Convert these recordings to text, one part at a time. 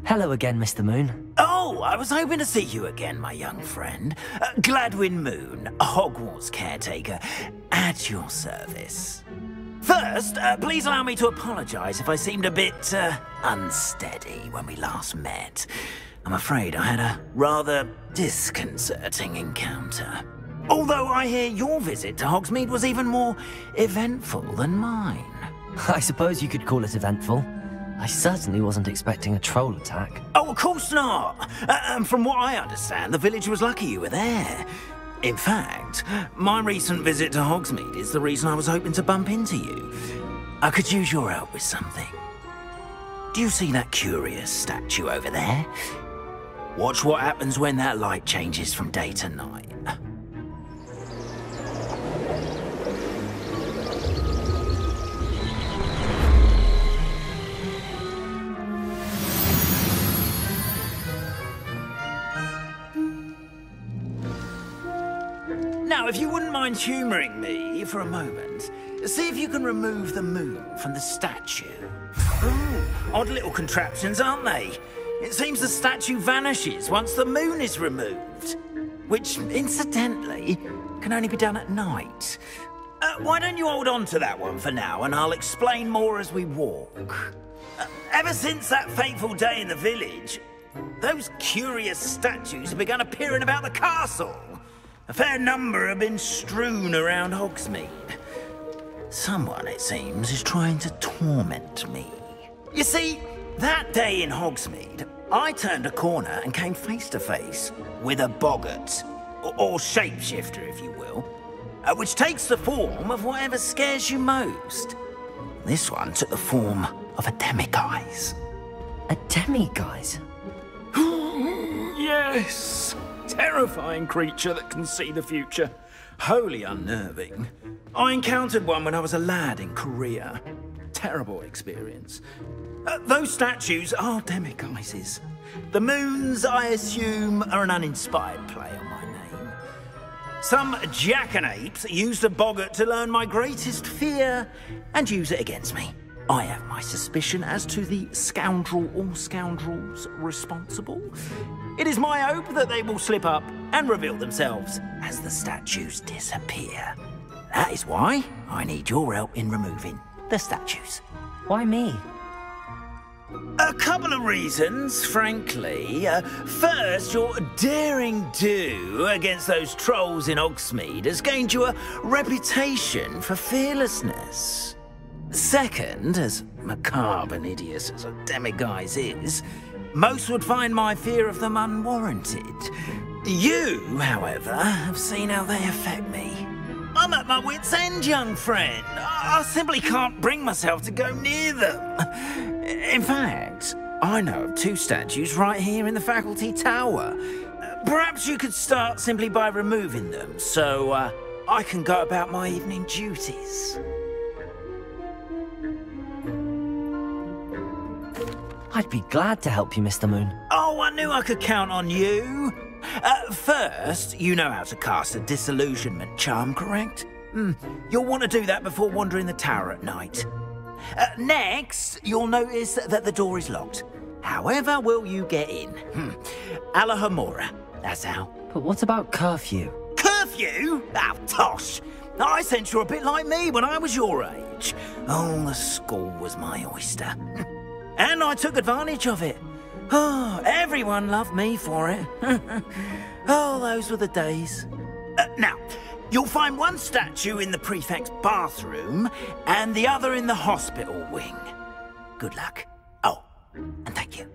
Hello again, Mr. Moon. Oh, I was hoping to see you again, my young friend. Gladwin Moon, Hogwarts Caretaker, at your service. First, please allow me to apologise if I seemed a bit, unsteady when we last met. I'm afraid I had a rather disconcerting encounter. Although I hear your visit to Hogsmeade was even more eventful than mine. I suppose you could call it eventful. I certainly wasn't expecting a troll attack. Oh, of course not! And from what I understand, the village was lucky you were there. In fact, my recent visit to Hogsmeade is the reason I was hoping to bump into you. I could use your help with something. Do you see that curious statue over there? Watch what happens when that light changes from day to night. Now, if you wouldn't mind humouring me for a moment, see if you can remove the moon from the statue. Ooh, odd little contraptions, aren't they? It seems the statue vanishes once the moon is removed, which, incidentally, can only be done at night. Why don't you hold on to that one for now, and I'll explain more as we walk. Ever since that fateful day in the village, those curious statues have begun appearing about the castle. A fair number have been strewn around Hogsmeade. Someone, it seems, is trying to torment me. You see, that day in Hogsmeade, I turned a corner and came face to face with a boggart, or shapeshifter, if you will, which takes the form of whatever scares you most. This one took the form of a demiguise. A demiguise? Yes! Terrifying creature that can see the future. Wholly unnerving. I encountered one when I was a lad in Korea. Terrible experience. Those statues are demiguises. The moons, I assume, are an uninspired play on my name. Some jackanapes used a boggart to learn my greatest fear and use it against me. I have my suspicion as to the scoundrel or scoundrels responsible. It is my hope that they will slip up and reveal themselves as the statues disappear. That is why I need your help in removing the statues. Why me? A couple of reasons, frankly. First, your daring do against those trolls in Hogsmeade has gained you a reputation for fearlessness. Second, as macabre and hideous as a demiguise is, most would find my fear of them unwarranted. You, however, have seen how they affect me. I'm at my wit's end, young friend. I simply can't bring myself to go near them. In fact, I know of two statues right here in the faculty tower. Perhaps you could start simply by removing them, so I can go about my evening duties. I'd be glad to help you, Mr. Moon. Oh, I knew I could count on you. First, you know how to cast a disillusionment charm, correct? You'll want to do that before wandering the tower at night. Next, you'll notice that the door is locked. However will you get in? Alahomora, that's how. But what about curfew? Curfew? Oh, tosh. I sense you're a bit like me when I was your age. Oh, the school was my oyster. And I took advantage of it. Oh, everyone loved me for it. Oh, those were the days. Now, you'll find one statue in the prefect's bathroom and the other in the hospital wing. Good luck. Oh, and thank you.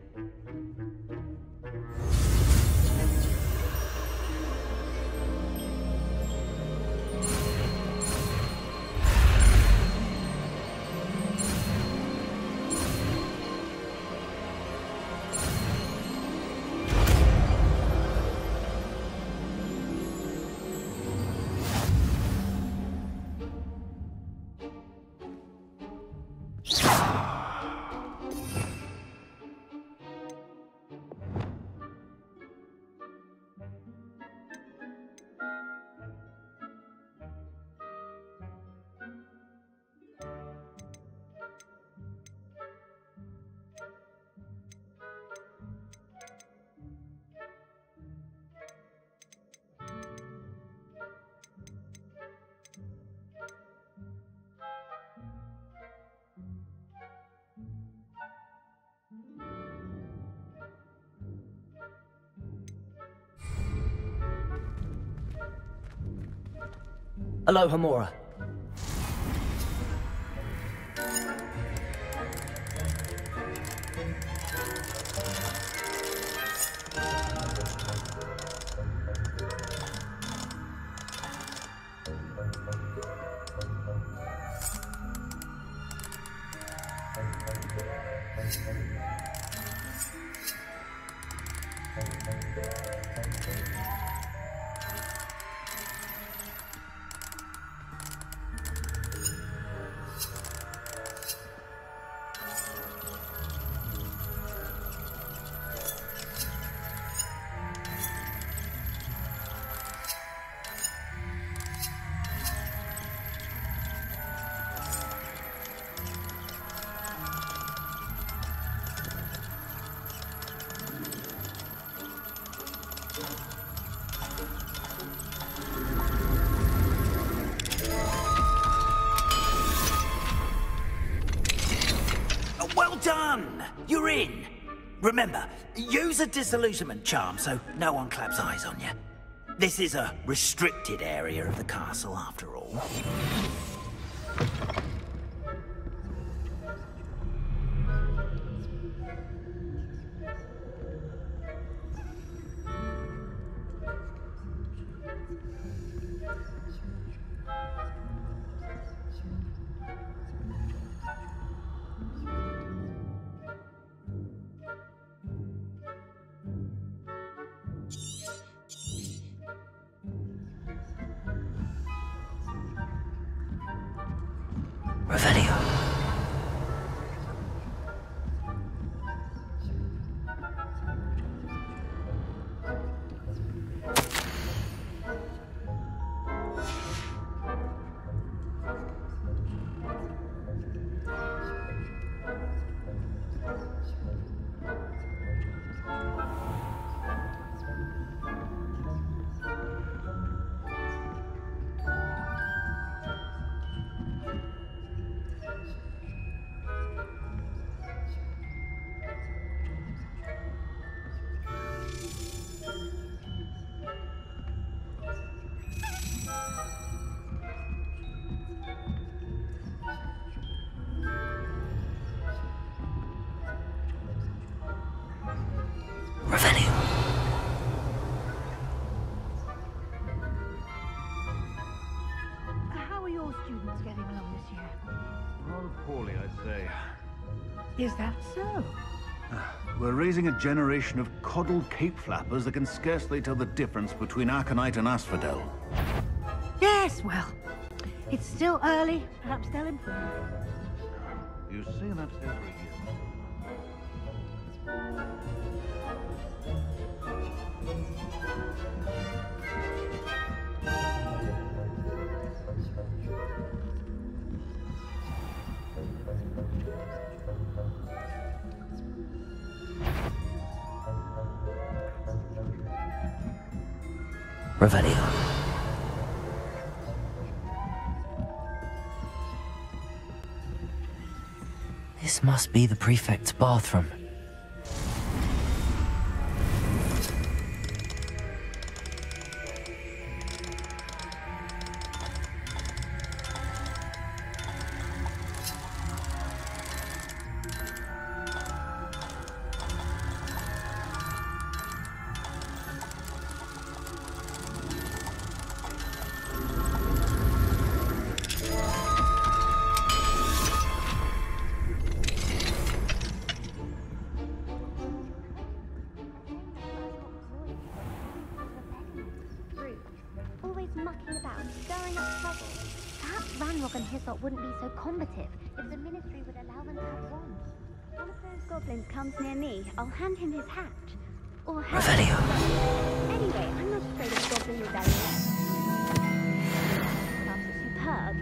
Aloha, Mora. Well done! You're in! Remember, use a disillusionment charm so no one claps eyes on you. This is a restricted area of the castle, after all. Revelio. How are your students getting along this year? Rather poorly, I'd say. Is that so? We're raising a generation of coddled cape flappers that can scarcely tell the difference between aconite and asphodel. Yes, well, it's still early. Perhaps they'll improve. You say that every year. Revelio. This must be the prefect's bathroom. Always mucking about, stirring up trouble. Perhaps Ranrock and Hyssop wouldn't be so combative if the Ministry would allow them to have wands. One of those goblins comes near me, I'll hand him his hat. Or hat. Revelio. Anyway, I'm not afraid of goblin rebellion. Class is superb.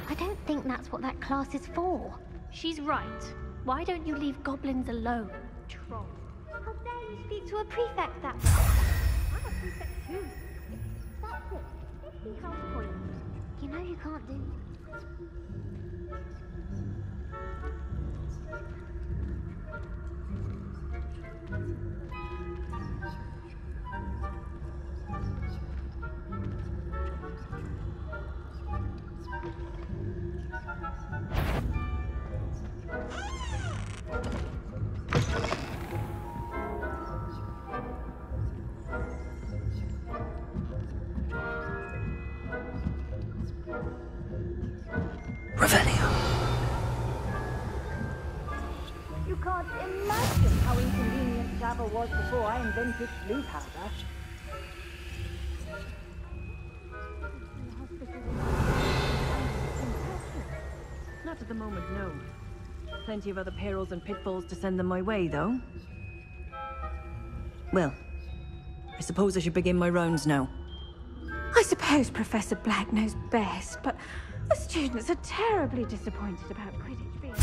I don't think that's what that class is for. She's right. Why don't you leave goblins alone, troll? How dare you speak to a prefect that way? I'm a prefect too. That's it. 50 health points. You know you can't do. travel was before I invented blue powder. Not at the moment, no. Plenty of other perils and pitfalls to send them my way, though. Well, I suppose I should begin my rounds now. I suppose Professor Black knows best, but the students are terribly disappointed about Quidditch being...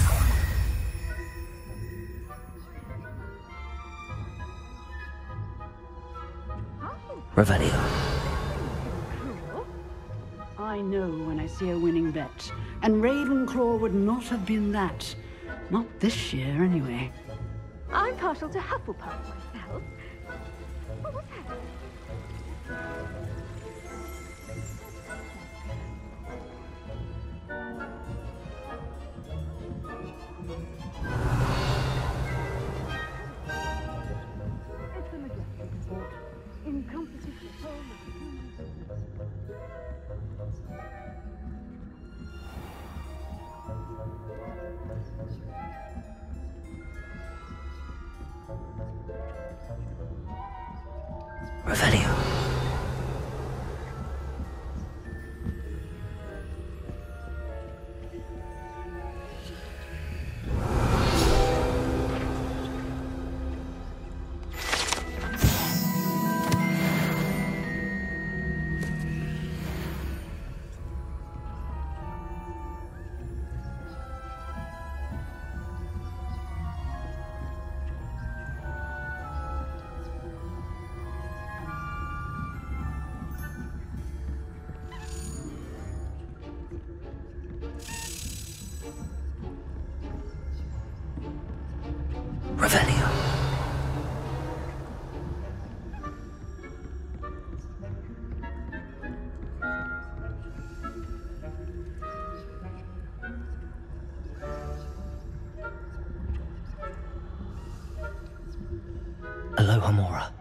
Revelio. I know when I see a winning bet, and Ravenclaw would not have been that. Not this year, anyway. I'm partial to Hufflepuff myself. What was that? Revelio. Revelio. Alohomora.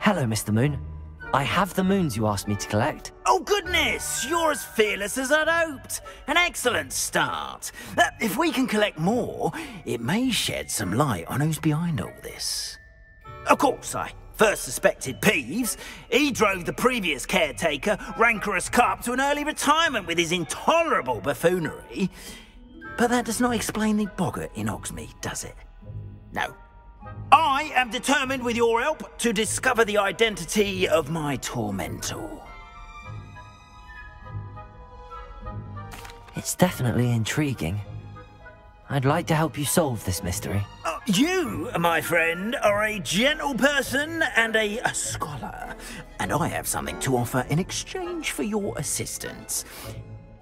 Hello, Mr. Moon. I have the moons you asked me to collect. Oh, goodness! You're as fearless as I'd hoped. An excellent start. If we can collect more, it may shed some light on who's behind all this. Of course, I first suspected Peeves. He drove the previous caretaker, Rancorous Carp, to an early retirement with his intolerable buffoonery. But that does not explain the boggart in Hogsmeade, does it? No. I am determined, with your help, to discover the identity of my tormentor. It's definitely intriguing. I'd like to help you solve this mystery. You, my friend, are a gentle person and a scholar, and I have something to offer in exchange for your assistance.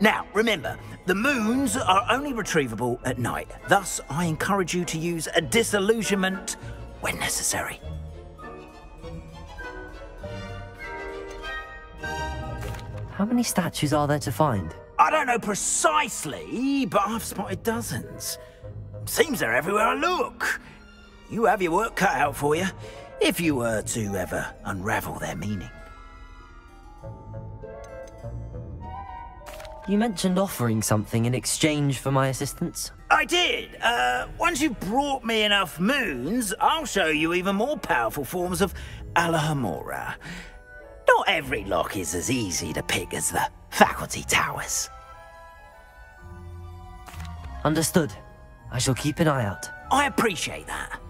Now, remember, the moons are only retrievable at night. Thus, I encourage you to use a disillusionment when necessary. How many statues are there to find? I don't know precisely, but I've spotted dozens. Seems they're everywhere I look. You have your work cut out for you, if you were to ever unravel their meaning. You mentioned offering something in exchange for my assistance. I did. Once you've brought me enough moons, I'll show you even more powerful forms of Alohomora. Not every lock is as easy to pick as the faculty towers. Understood. I shall keep an eye out. I appreciate that.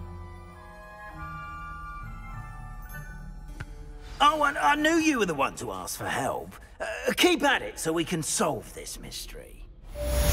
Oh, and I knew you were the one to ask for help. Keep at it so we can solve this mystery. Bye.